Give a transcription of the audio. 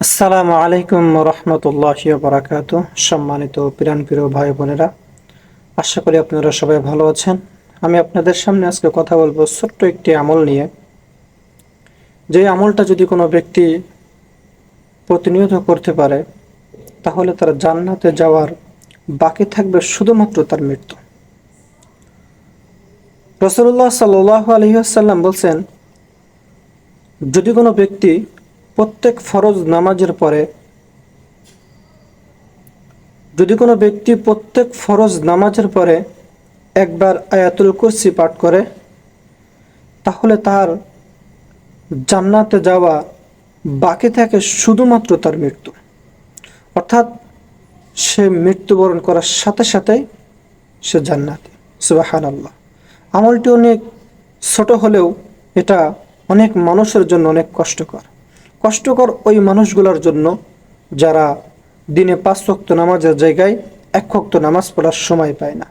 আসসালামু আলাইকুম রহমতুল্লাহি ওয়া বারাকাতুহু। সম্মানিত প্রিয় ভাই বোনেরা, আশা করি আপনারা সবাই ভালো আছেন। আমি আপনাদের সামনে আজকে কথা বলবো ছোট্ট একটি আমল নিয়ে। যে আমলটা যদি কোনো ব্যক্তি প্রতিনিয়ত করতে পারে, তাহলে তার জান্নাতে যাওয়ার বাকি থাকবে শুধুমাত্র তার মৃত্যু। রাসূলুল্লাহ সাল্লাল্লাহু আলাইহি ওয়াসাল্লাম বলছেন, যদি কোনো ব্যক্তি প্রত্যেক ফরজ নামাজের পরে একবার আয়াতুল কুরসি পাঠ করে, তাহলে তার জান্নাতে যাওয়া বাকি থাকে শুধুমাত্র তার মৃত্যু। অর্থাৎ সে মৃত্যুবরণ করার সাথে সাথেই সে জান্নাতি। সুবহানাল্লাহ। আমলটি অনেক ছোট হলেও এটা অনেক মানুষের জন্য অনেক কষ্টকর ওই মানুষগুলোর জন্য যারা দিনে 5 ওয়াক্ত নামাজের জায়গায় 1 ওয়াক্ত নামাজ পড়ার সময় পায় না।